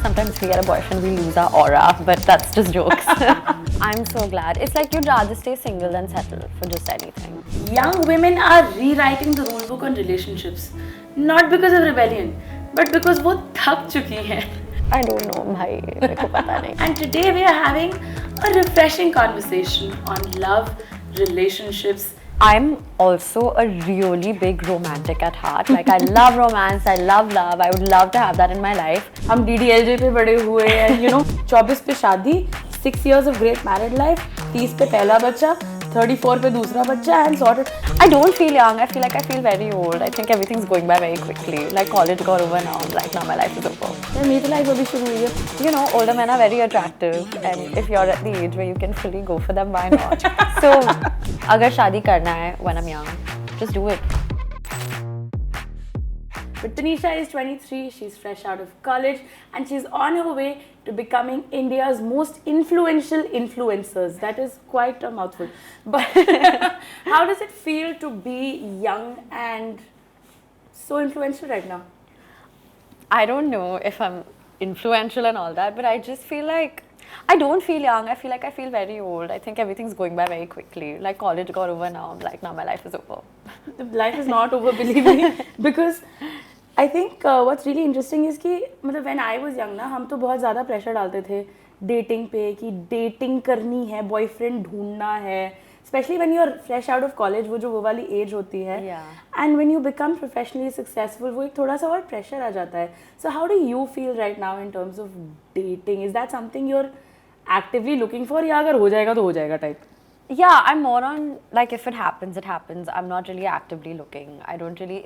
Sometimes we get a boyfriend, we lose our aura, but that's just jokes. I'm so glad. It's like you'd rather stay single than settle for just anything. Young women are rewriting the rule book on relationships, not because of rebellion, but because वो थक चुकी हैं. I don't know, भाई मेरे को पता नहीं. And today we are having a refreshing conversation on love, relationships. I'm also a really big romantic at heart. Like I love romance, I love love. I would love to have that in my life. हम DDLJ पे बड़े हुए हैं, 24 पे शादी, 6 years of great married life, 30 पे पहला बच्चा, 34 पे दूसरा बच्चा and sorted. I don't feel young. I feel like I feel very old. I think everything's going by very quickly. Like college got over now. Like now my life is over. मेरी life अभी शुरू हुई है. Older men are very attractive, and if you're at the age where you can fully go for them, why not? So, अगर शादी करना है when I'm young, just do it. But Tanisha is 23, she's fresh out of college and she's on her way to becoming India's most influential influencers. That is quite a mouthful. But how does it feel to be young and so influential right now? I don't know if I'm influential and all that, but I just feel like I don't feel young. I feel like I feel very old. I think everything's going by very quickly. Like college got over now. Like now my life is over. Life is not over, believe me. Because I think what's really interesting is कि मतलब when I was young ना हम तो बहुत ज़्यादा pressure डालते थे dating पे कि डेटिंग करनी है, बॉयफ्रेंड ढूंढना है, specially when you are fresh out of college, वो वाली एज होती है. And when you become professionally successful वो एक थोड़ा सा और प्रेशर आ जाता है. So how do you feel right now in terms of dating? Is that something you are actively looking for, या अगर हो जाएगा तो हो जाएगा type? Yeah, I'm more on like if it happens, it happens. I'm not really actively looking.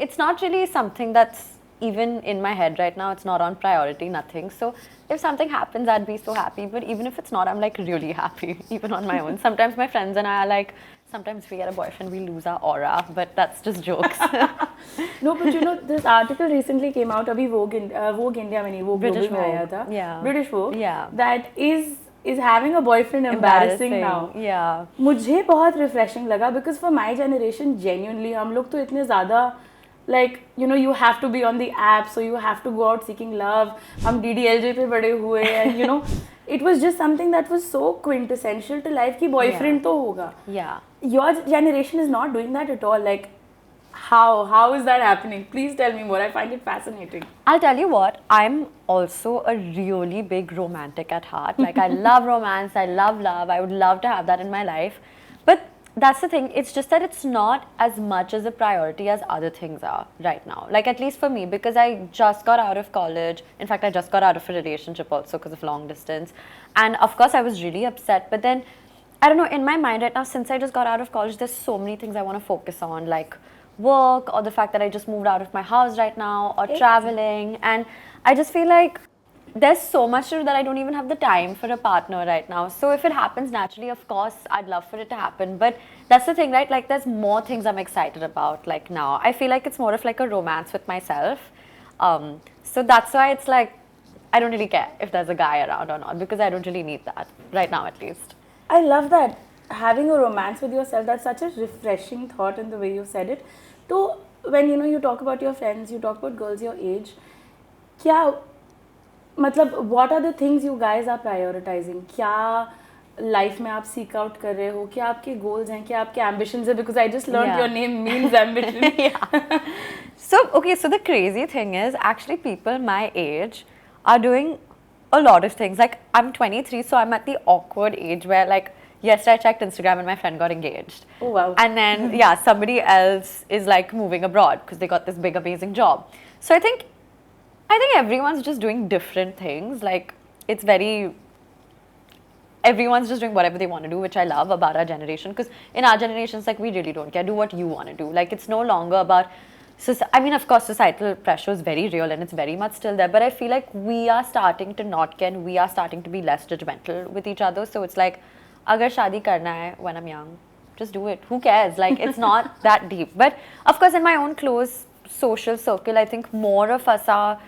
It's not really something that's even in my head right now. It's not on priority, nothing. So if something happens, I'd be so happy. But even if it's not, I'm like really happy, even on my own. Sometimes my friends and I are like, sometimes we get a boyfriend, we lose our aura, but that's just jokes. No, but this article recently came out. अभी Vogue India में नहीं, वो British Global में आया Vogue. था. Yeah. British Vogue. Yeah. That is having a boyfriend embarrassing now. Yeah. मुझे बहुत refreshing लगा because for my generation genuinely हम लोग तो इतने ज़्यादा like you have to be on the app, so you have to go out seeking love. हम DDLJ पे बड़े हुए हैं. It was just something that was so quintessential to life कि boyfriend तो होगा. Yeah. Your generation is not doing that at all. Like how is that happening? Please tell me more. I find it fascinating. I'll tell you what, I'm also a really big romantic at heart. Like I love romance, I love love. I would love to have that in my life. But that's the thing, it's just that it's not as much as a priority as other things are right now. Like at least for me, because I just got out of college. In fact, I just got out of a relationship also because of long distance. And of course I was really upset. But then, I don't know, in my mind right now, since I just got out of college, there's so many things I want to focus on, like work, or the fact that I just moved out of my house right now, or traveling. And I just feel like there's so much to do that I don't even have the time for a partner right now. So if it happens naturally, of course, I'd love for it to happen. But that's the thing, right? Like there's more things I'm excited about like now. I feel like it's more of like a romance with myself. So that's why it's like, I don't really care if there's a guy around or not, because I don't really need that right now at least. I love that. Having a romance with yourself, that's such a refreshing thought in the way you said it. So when you talk about your friends, you talk about girls your age, क्या मतलब what are the things you guys are prioritizing? क्या life में आप seek out कर रहे हो? क्या आपके गोल्स हैं? क्या आपके ambitions हैं? Because I just learned your name means ambition. Yeah. So the crazy thing is, actually people my age are doing a lot of things. Like I'm 23, so I'm at the awkward age where like yesterday I checked Instagram and my friend got engaged. Oh wow. And then somebody else is like moving abroad because they got this big amazing job. So I think everyone's just doing different things. Like everyone's just doing whatever they want to do, which I love about our generation, because in our generation it's like we really don't care, do what you want to do. Like it's no longer about of course societal pressure is very real and it's very much still there, but I feel like we are starting to not care and we are starting to be less judgmental with each other. So it's like, agar shadi karna hai when I'm young, just do it. Who cares? Like it's not that deep. But of course in my own close social circle, I think more of us are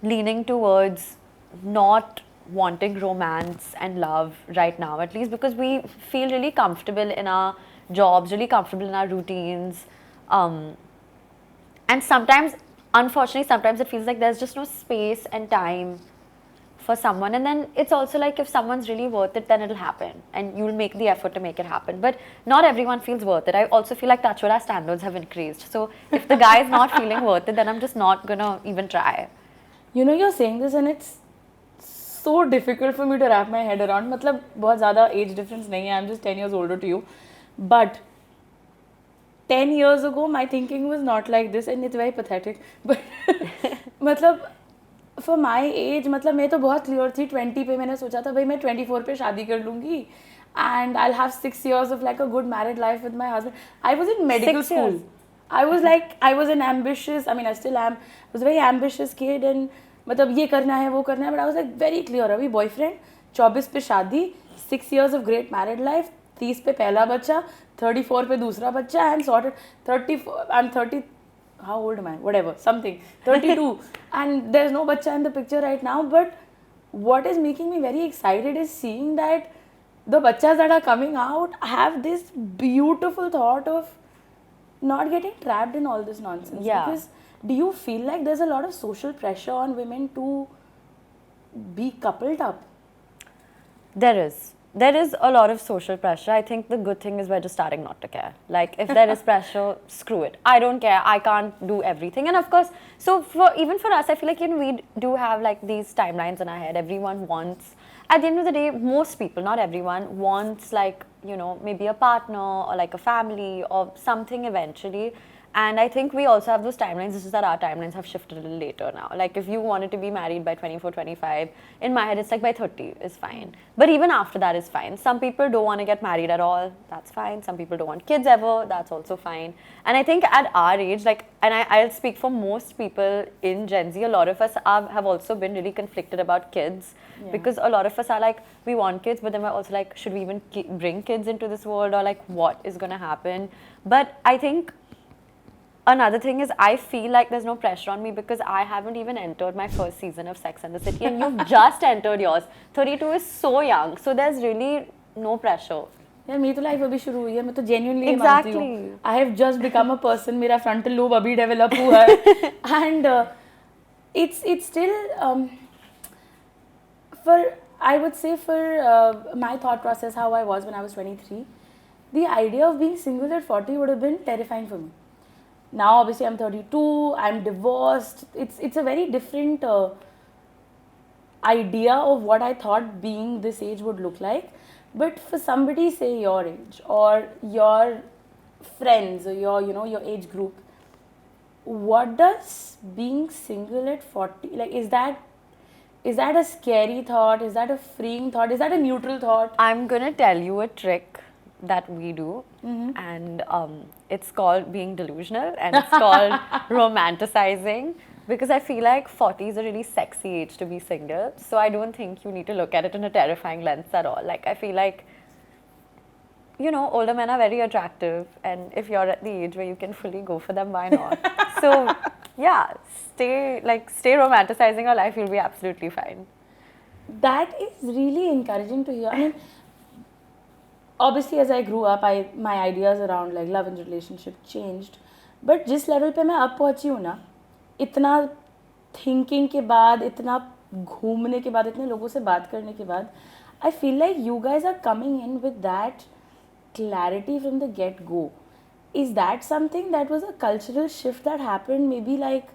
leaning towards not wanting romance and love right now, at least because we feel really comfortable in our jobs, really comfortable in our routines, and sometimes unfortunately sometimes it feels like there's just no space and time for someone, and then it's also like if someone's really worth it, then it'll happen and you'll make the effort to make it happen. But not everyone feels worth it. I also feel like touchwood our standards have increased, so if the guy is not feeling worth it, then I'm just not gonna even try. You know, you're saying this and it's so difficult for me to wrap my head around. मतलब बहुत ज़्यादा age difference नहीं है, I'm just 10 years older to you, but 10 years ago my thinking was not like this and it's very pathetic. But मतलब for my age, मतलब मैं तो बहुत clear थी 20 पे मैंने सोचा था भाई मैं 24 पे शादी कर लूँगी and I'll have 6 years of like a good married life with my husband. I was in medical 6 school. years. I was like, I was an ambitious, I mean I still am, I was a very ambitious kid and मतलब ये करना है वो करना है, but I was like very clear. अभी boyfriend, 24 पे शादी, 6 years of great married life, 30 पे पहला बच्चा, 34 पे दूसरा बच्चा and sorted. 34, I'm 30, how old am I? Whatever, something, 32 and there's no bachcha in the picture right now. But what is making me very excited is seeing that the bachchas that are coming out have this beautiful thought of not getting trapped in all this nonsense. Yeah. Because do you feel like there's a lot of social pressure on women to be coupled up? There is. There is a lot of social pressure. I think the good thing is we're just starting not to care. Like, if there is pressure, screw it. I don't care. I can't do everything. And of course, so even for us, I feel like, you know, we do have like these timelines in our head. Everyone wants, at the end of the day, most people, not everyone, wants like, you know, maybe a partner or like a family or something eventually. And I think we also have those timelines. It's just that our timelines have shifted a little later now. Like if you wanted to be married by 24, 25, in my head it's like by 30 is fine. But even after that is fine. Some people don't want to get married at all. That's fine. Some people don't want kids ever. That's also fine. And I think at our age, like, and I'll speak for most people in Gen Z, a lot of us have also been really conflicted about kids. Yeah. Because a lot of us are like, we want kids, but then we're also like, should we even bring kids into this world, or like what is going to happen? But I think another thing is I feel like there's no pressure on me because I haven't even entered my first season of Sex and the City and you've just entered yours. 32 is so young, so there's really no pressure. यार मेरी तो life अभी शुरू हुई है, मैं तो genuinely ये Exactly. मानती हूँ. I have just become a person, मेरा frontal lobe अभी develop हुआ है. And it's still for, I would say for my thought process, how I was when I was 23, the idea of being single at 40 would have been terrifying for me. Now obviously I'm 32, I'm divorced. It's a very different idea of what I thought being this age would look like. But for somebody say your age or your friends or your, you know, your age group, what does being single at 40, like, is that a scary thought? Is that a freeing thought? Is that a neutral thought? I'm gonna tell you a trick that we do, and it's called being delusional and it's called romanticizing, because I feel like 40 is a really sexy age to be single, so I don't think you need to look at it in a terrifying lens at all. Like I feel like, you know, older men are very attractive, and if you're at the age where you can fully go for them, why not? So yeah, stay romanticizing your life, you'll be absolutely fine. That is really encouraging to hear. I mean, obviously as I grew up, my ideas around like love and relationship changed. But जिस level पे मैं अब पहुंची हूँ ना, इतना thinking के बाद, इतना घूमने के बाद, इतने लोगों से बात करने के बाद, I feel like you guys are coming in with that clarity from the get-go. Is that something that was a cultural shift that happened maybe like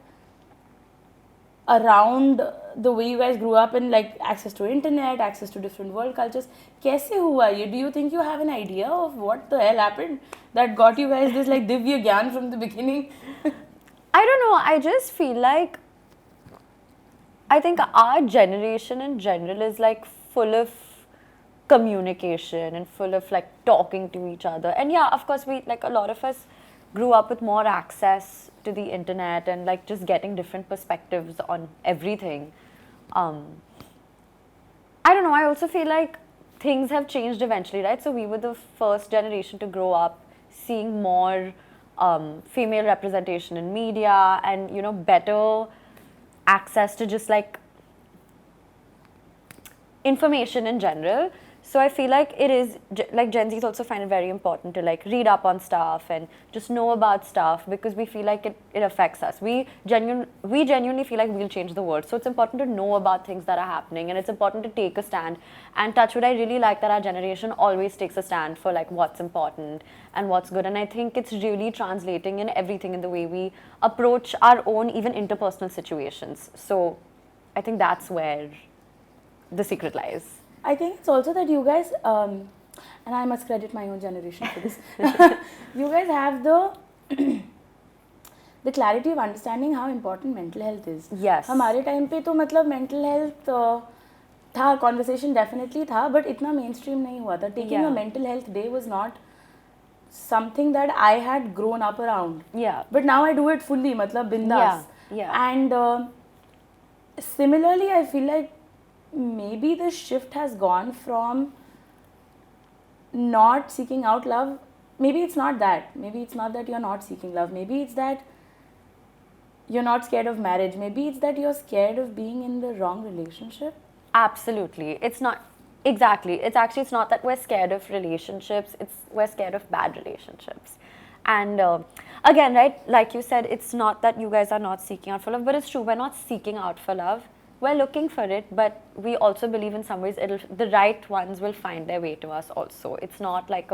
around the way you guys grew up and like access to internet, access to different world cultures? कैसे हुआ ये? Do you think you have an idea of what the hell happened that got you guys this like divya gyan from the beginning? I don't know, I just feel like, I think our generation in general is like full of communication and full of like talking to each other. And yeah, of course, we like a lot of us grew up with more access to the internet and like just getting different perspectives on everything. I don't know, I also feel like things have changed eventually, right? So we were the first generation to grow up seeing more female representation in media and, you know, better access to just like information in general. So I feel like it is like Gen Zs also find it very important to like read up on stuff and just know about stuff because we feel like it affects us. We genuinely feel like we'll change the world. So it's important to know about things that are happening and it's important to take a stand. And touch wood, I really like that our generation always takes a stand for like what's important and what's good. And I think it's really translating in everything in the way we approach our own even interpersonal situations. So I think that's where the secret lies. I think it's also that you guys, and I must credit my own generation for this. You guys have the clarity of understanding how important mental health is. Yes. हमारे time पे तो मतलब mental health था, conversation definitely था, but इतना mainstream नहीं हुआ था. Taking a mental health day was not something that I had grown up around. Yeah. But now I do it fully, मतलब bindas. Yeah. And similarly, I feel like maybe the shift has gone from not seeking out love. Maybe it's not that. Maybe it's not that you're not seeking love. Maybe it's that you're not scared of marriage. Maybe it's that you're scared of being in the wrong relationship. Absolutely. It's not exactly. It's not that we're scared of relationships. We're scared of bad relationships. And again, right, like you said, it's not that you guys are not seeking out for love, but it's true. We're not seeking out for love. We're looking for it, but we also believe in some ways the right ones will find their way to us also. It's not like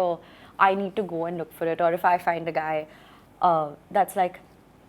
I need to go and look for it, or if I find a guy that's like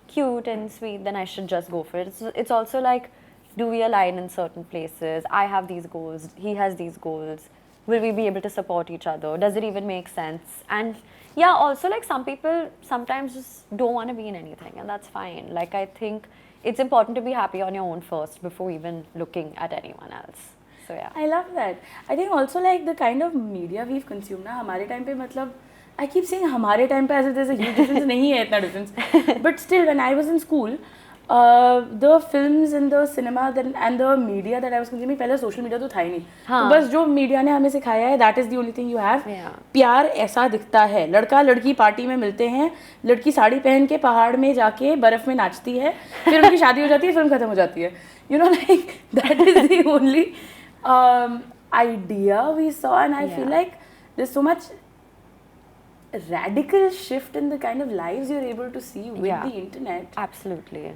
cute and sweet, then I should just go for it. It's also like, do we align in certain places? I have these goals, he has these goals. Will we be able to support each other? Does it even make sense? And yeah, also like some people sometimes just don't want to be in anything, and that's fine. Like I think it's important to be happy on your own first before even looking at anyone else. So yeah. I love that. I think also like the kind of media we've consumed na, हमारे time पे मतलब I keep saying हमारे time पे as if there's a huge difference, नहीं है इतना difference. But still, when I was in school, the films and the cinema and the media that I was consuming, पहले social media तो था ही नहीं. तो बस जो media ने हमें सिखाया है, that is the only thing you have. प्यार ऐसा दिखता है. लड़का लड़की पार्टी में मिलते हैं, लड़की साड़ी पहन के पहाड़ में जाके बर्फ में नाचती है, फिर उनकी शादी हो जाती है, फिल्म खत्म हो जाती है. You know, like that is the only idea we saw, and I feel like there's so much radical shift in the kind of lives you're able to see with the internet. Absolutely.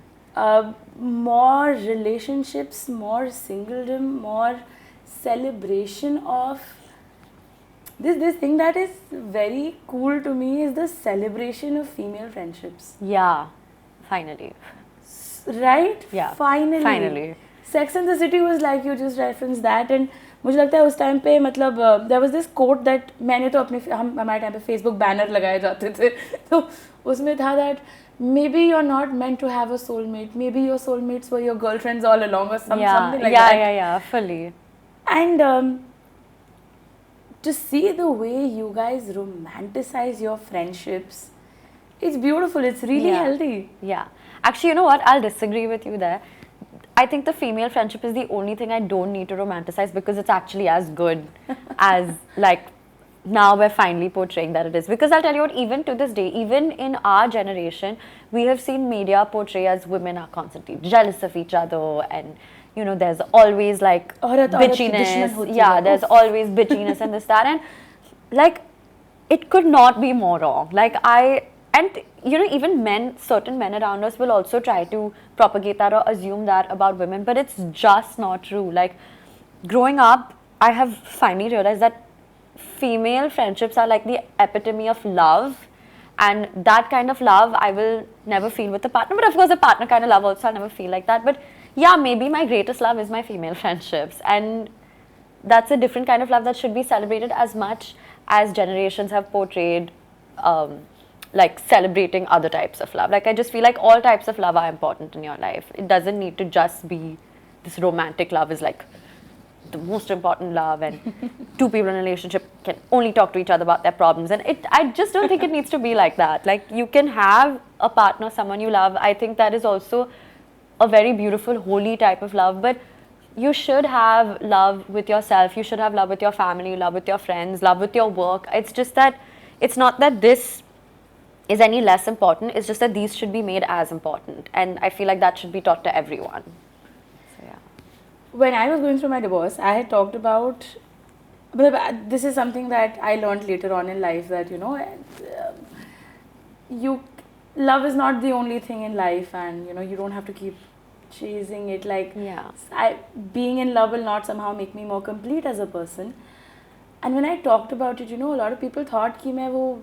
More relationships, more singledom, more celebration of this thing that is very cool to me is the celebration of female friendships. Yeah, finally. Right? Yeah. Finally. Sex and the City was like, you just referenced that, and मुझे लगता है उस time पे मतलब there was this quote that मैंने तो अपने हमारे टाइम पे Facebook बैनर लगाए जाते थे, तो उसमें था that maybe you're not meant to have a soulmate, maybe your soulmates were your girlfriends all along or something like that. Yeah, fully. And to see the way you guys romanticize your friendships, it's beautiful, it's really healthy. Yeah. Actually, you know what? I'll disagree with you there. I think the female friendship is the only thing I don't need to romanticize because it's actually as good as like now we're finally portraying that it is. Because I'll tell you what, even to this day, even in our generation, we have seen media portray as women are constantly jealous of each other, and you know, there's always like bitchiness. Yeah, there's always bitchiness and this, that, and like it could not be more wrong. Like and you know, even certain men around us will also try to propagate that or assume that about women, but it's just not true. Like growing up, I have finally realized that female friendships are like the epitome of love, and that kind of love I will never feel with a partner. But of course, a partner kind of love also I'll never feel like that. But yeah, maybe my greatest love is my female friendships, and that's a different kind of love that should be celebrated as much as generations have portrayed like celebrating other types of love. Like I just feel like all types of love are important in your life. It doesn't need to just be this romantic love is like the most important love, and two people in a relationship can only talk to each other about their problems, and I just don't think it needs to be like that. Like you can have a partner, someone you love. I think that is also a very beautiful, holy type of love, but you should have love with yourself, you should have love with your family, love with your friends, love with your work. It's just that it's not that this is any less important, it's just that these should be made as important, and I feel like that should be taught to everyone. So yeah. When I was going through my divorce, I had talked about But this is something that I learned later on in life, that you love is not the only thing in life, and you don't have to keep chasing it. Like, Yeah. being in love will not somehow make me more complete as a person. And when I talked about it, a lot of people thought कि मैं वो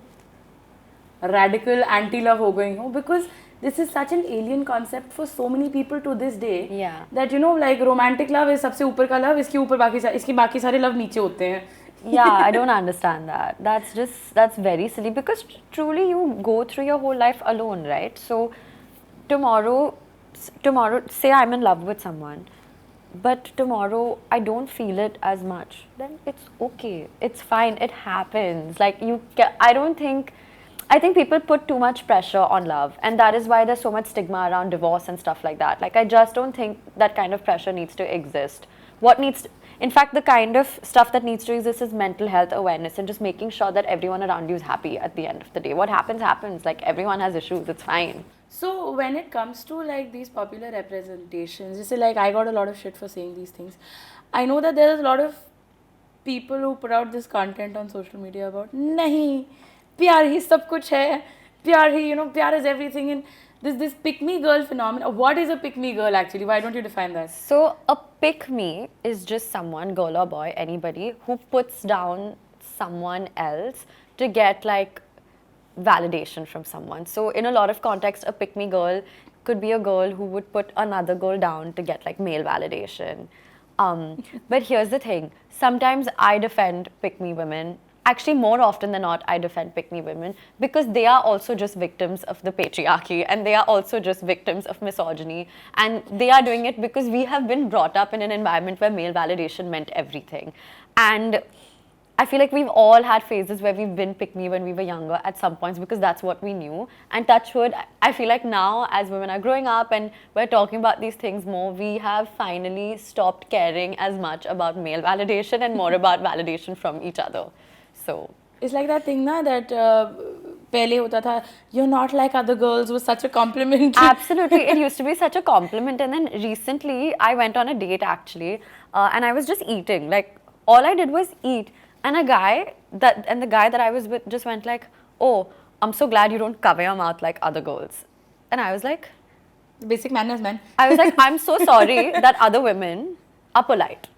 radical anti-love हो गई हूँ, because this is such an alien concept for so many people to this day. Yeah. That like romantic love is सबसे ऊपर का love, इसके ऊपर इसके बाकी सारे love नीचे होते हैं. Yeah, I don't understand that. That's very silly, because truly you go through your whole life alone, right? So tomorrow, say I'm in love with someone, but tomorrow I don't feel it as much, then it's okay. It's fine. It happens. Like I think people put too much pressure on love, and that is why there's so much stigma around divorce and stuff like that. Like, I just don't think that kind of pressure needs to exist. In fact, the kind of stuff that needs to exist is mental health awareness and just making sure that everyone around you is happy at the end of the day. What happens, happens. Like, everyone has issues. It's fine. So when it comes to like these popular representations, just like I got a lot of shit for saying these things. I know that there's a lot of people who put out this content on social media about nahi, pyar hi sab kuch hai, pyar hi, pyar is everything, and this pick me girl phenomenon. What is a pick me girl actually? Why don't you define that? So a pick me is just someone, girl or boy, anybody who puts down someone else to get like validation from someone. So in a lot of contexts, a pick me girl could be a girl who would put another girl down to get like male validation. But here's the thing, sometimes I defend pick me women. Actually, more often than not, I defend pick me women, because they are also just victims of the patriarchy, and they are also just victims of misogyny, and they are doing it because we have been brought up in an environment where male validation meant everything. And I feel like we've all had phases where we've been pick me when we were younger at some points, because that's what we knew. And touch wood, I feel like now as women are growing up and we're talking about these things more, we have finally stopped caring as much about male validation and more about validation from each other. So it's like that thing na, that pehle hota tha, you're not like other girls, was such a compliment. Absolutely, it used to be such a compliment, and then recently I went on a date actually, and I was just eating. Like, all I did was eat, and the guy that I was with just went like, "Oh, I'm so glad you don't cover your mouth like other girls," and I was like, basic manners, man. I was like, I'm so sorry that other women are polite.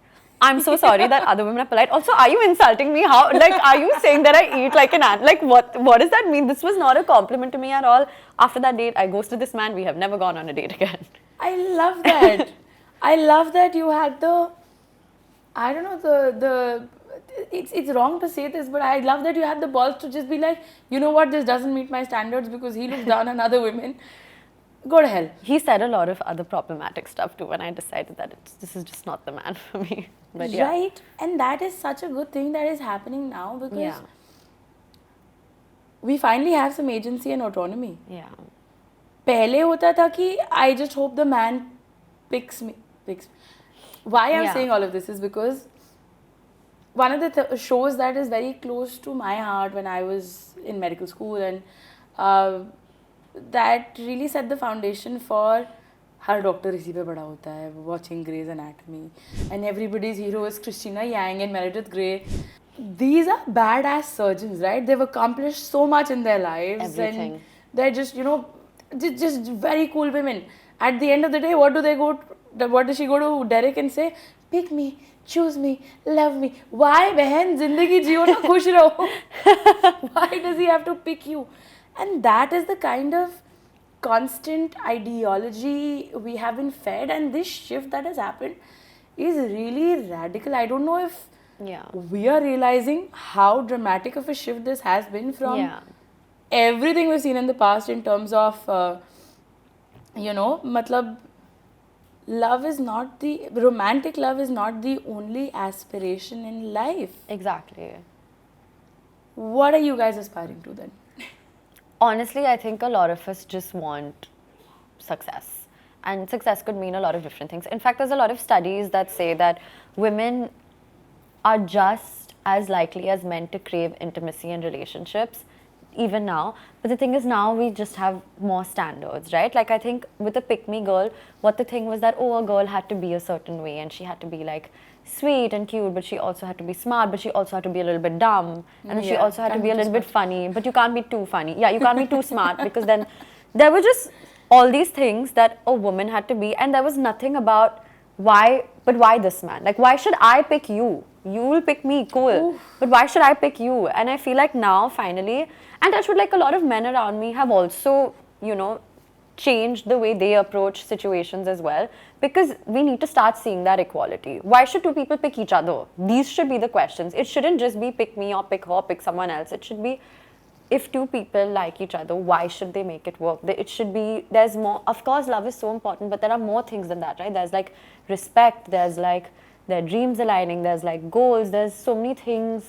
I'm so sorry that other women are polite. Also, are you insulting me? How? Like, are you saying that I eat like an ant? Like, what does that mean? This was not a compliment to me at all. After that date, I ghosted this man. We have never gone on a date again. I love that. I love that you had the, I don't know, it's wrong to say this, but I love that you had the balls to just be like, you know what, this doesn't meet my standards because he looks down on other women. Go to hell. He said a lot of other problematic stuff too, and I decided that this is just not the man for me. But yeah. Right, and that is such a good thing that is happening now, because we finally have some agency and autonomy. Yeah. पहले होता था कि I just hope the man picks me. Why I'm saying all of this is because one of the shows that is very close to my heart when I was in medical school, and that really set the foundation for her doctor इसी पे बड़ा होता है, watching Grey's Anatomy, and everybody's hero is Christina Yang and Meredith Grey. These are badass surgeons, right? They've accomplished so much in their lives. Everything. And they're just, just very cool women. At the end of the day, what does she go to Derek and say? Pick me, choose me, love me. Why, बहन, जिंदगी जियो ना, खुश रहो. Why does he have to pick you? And that is the kind of constant ideology we have been fed, and this shift that has happened is really radical. I don't know if we are realizing how dramatic of a shift this has been from everything we've seen in the past in terms of matlab, romantic love is not the only aspiration in life. Exactly. What are you guys aspiring to then? Honestly, I think a lot of us just want success. And success could mean a lot of different things. In fact, there's a lot of studies that say that women are just as likely as men to crave intimacy in relationships even now. But the thing is, now we just have more standards, right? Like, I think with a pick me girl, what the thing was that, oh, a girl had to be a certain way and she had to be like sweet and cute, but she also had to be smart, but she also had to be a little bit dumb, and then she Yeah, also had to can't be be a too little bit smart. funny, but you can't be too funny. Yeah, you can't be too smart, because then there were just all these things that a woman had to be, and there was nothing about why this man? Like, why should I pick you? You will pick me, cool. Oof. But why should I pick you? And I feel like now, finally, and that's what, like, a lot of men around me have also, changed the way they approach situations as well, because we need to start seeing that equality. Why should two people pick each other? These should be the questions. It shouldn't just be pick me or pick her or pick someone else. It should be, if two people like each other, why should they make it work? It should be, there's more. Of course, love is so important, but there are more things than that, right? There's like respect, there's like their dreams aligning, there's like goals, there's so many things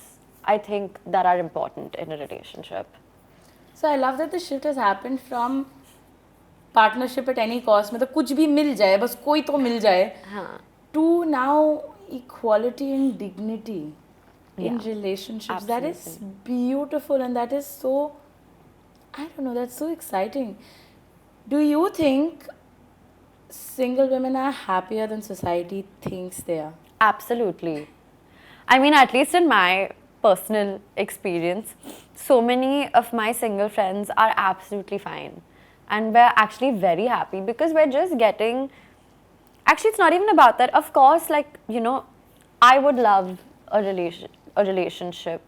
I think that are important in a relationship. So I love that the shift has happened from partnership at any cost, मतलब कुछ भी मिल जाए, बस कोई तो मिल जाए, हाँ. to now equality and dignity in Yeah, relationships. That is absolutely. beautiful, and that is so, I don't know, that's so exciting. Do you think single women are happier than society thinks they are? Absolutely. I mean, at least in my personal experience, so many of my single friends are absolutely fine. And we're actually very happy because we're just getting. Actually, it's not even about that. Of course, like, I would love a relationship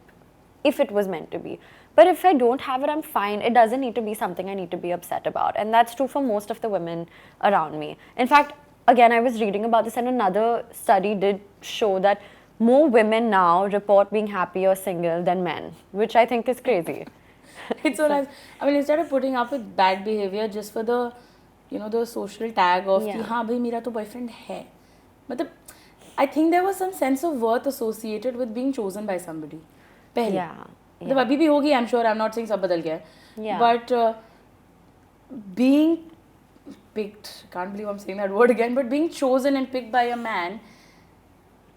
if it was meant to be. But if I don't have it, I'm fine. It doesn't need to be something I need to be upset about. And that's true for most of the women around me. In fact, again, I was reading about this, and another study did show that more women now report being happier single than men, which I think is crazy. It's so nice. I mean, instead of putting up with bad behavior just for the, the social tag of कि Yeah. हाँ भाई मेरा तो boyfriend है, मतलब I think there was some sense of worth associated with being chosen by somebody. पहले. Yeah. मतलब अभी भी होगी, I'm sure. I'm not saying सब बदल गया है. Yeah. But being picked, can't believe I'm saying that word again, but being chosen and picked by a man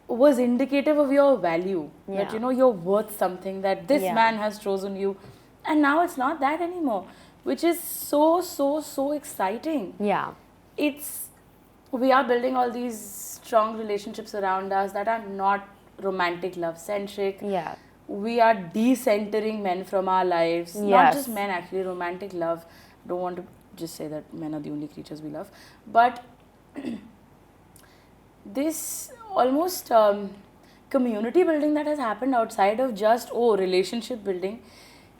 was indicative of your value. That Yeah. you're worth something, that this Yeah. man has chosen you. And now it's not that anymore, which is so exciting. Yeah. We are building all these strong relationships around us that are not romantic love centric. Yeah. We are decentering men from our lives. Not Yes. just men, actually, romantic love. Don't want to just say that men are the only creatures we love. But this almost community building that has happened outside of just, relationship building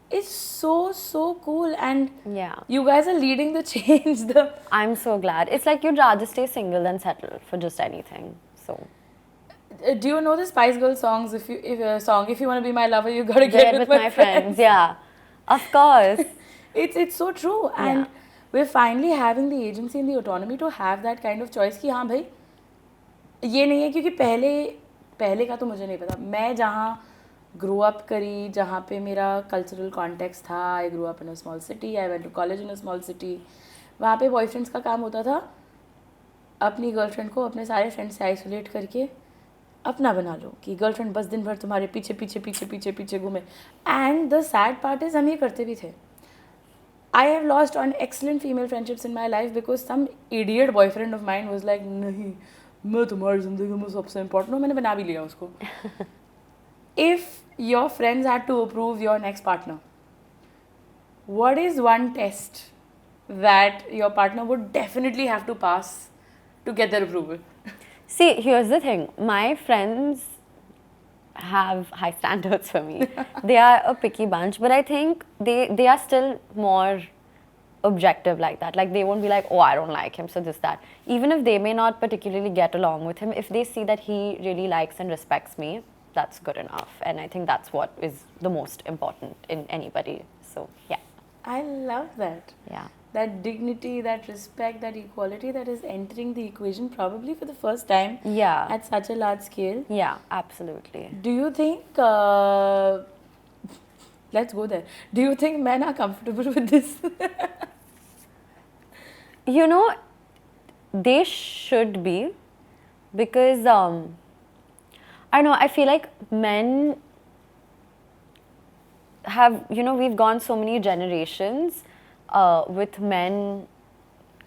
is so cool. And Yeah. you guys are leading the change. I'm so glad. It's like you'd rather stay single than settle for just anything. So Do you know the Spice Girls songs? If you want to be my lover, you gotta get with my friends. Yeah, of course. It's so true. And Yeah. we're finally having the agency and the autonomy to have that kind of choice कि हाँ भाई ये नहीं है, क्योंकि पहले का तो मुझे नहीं पता. मैं जहाँ ग्रो अप करी, जहाँ पे मेरा कल्चरल कॉन्टेक्स्ट था, I grow up in a small city, I went to college in a small city. वहाँ पे बॉयफ्रेंड्स का काम होता था अपनी गर्लफ्रेंड को अपने सारे फ्रेंड्स से आइसोलेट करके अपना बना लो, कि गर्लफ्रेंड बस दिन भर तुम्हारे पीछे घूमे. And the sad part is हम ये करते भी थे. I have lost on excellent female friendships in my life because some idiot boyfriend of mine was like, नहीं मैं तुम्हारी ज़िंदगी में सबसे important हूँ, मैंने बना भी लिया उसको. If your friends had to approve your next partner, what is one test that your partner would definitely have to pass to get their approval? See, here's the thing. My friends have high standards for me. They are a picky bunch, but I think they are still more objective like that. Like, they won't be like, oh, I don't like him, so this, that. Even if they may not particularly get along with him, if they see that he really likes and respects me, that's good enough. And I think that's what is the most important in anybody. So, yeah. I love that. Yeah. That dignity, that respect, that equality that is entering the equation probably for the first time Yeah. at such a large scale. Yeah, absolutely. Do you think, let's go there. Do you think men are comfortable with this? You know, they should be, because I don't know, I feel like men, have, you know, we've gone so many generations with men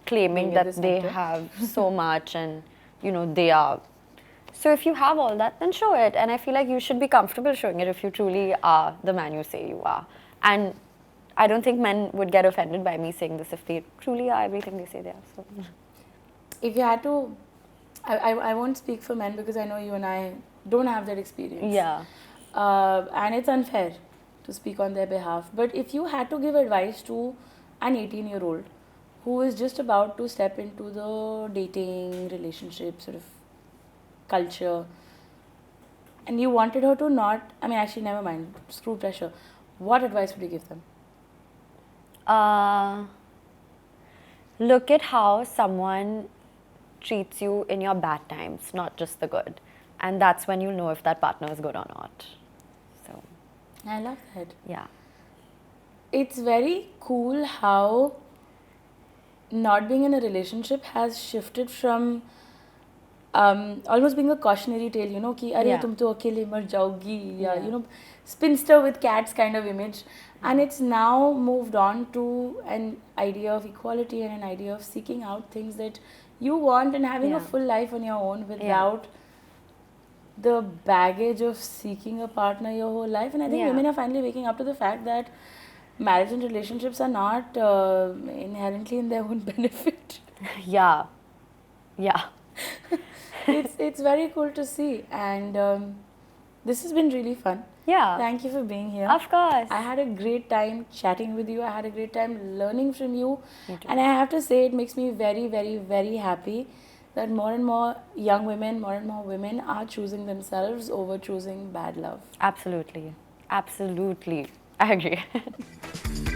claiming Being at that the they center. have so much and, you know, they are. So if you have all that, then show it. And I feel like you should be comfortable showing it if you truly are the man you say you are. And I don't think men would get offended by me saying this if they truly are everything they say they are. So. If you had to, I won't speak for men because I know you and I don't have that experience. Yeah. And it's unfair to speak on their behalf. But if you had to give advice to an 18-year-old who is just about to step into the dating, relationship sort of culture, and you wanted her to not, I mean, actually, never mind, screw pressure, what advice would you give them? Look at how someone treats you in your bad times, not just the good. And that's when you'll know if that partner is good or not. So, I love that. yeah. It's very cool how not being in a relationship has shifted from almost being a cautionary tale, you know, ki अरे Yeah. तुम तो अकेले मर जाओगी, या Yeah. you know, spinster with cats kind of image, and it's now moved on to an idea of equality and an idea of seeking out things that you want and having a Yeah. full life on your own without the baggage of seeking a partner your whole life. And I think Yeah. women are finally waking up to the fact that marriage and relationships are not inherently in their own benefit. Yeah. Yeah. It's very cool to see, and this has been really fun. Yeah. Thank you for being here. Of course. I had a great time chatting with you. I had a great time learning from you. Me too. And I have to say, it makes me very, very, very happy that more and more young women, more and more women are choosing themselves over choosing bad love. Absolutely. Absolutely. I agree.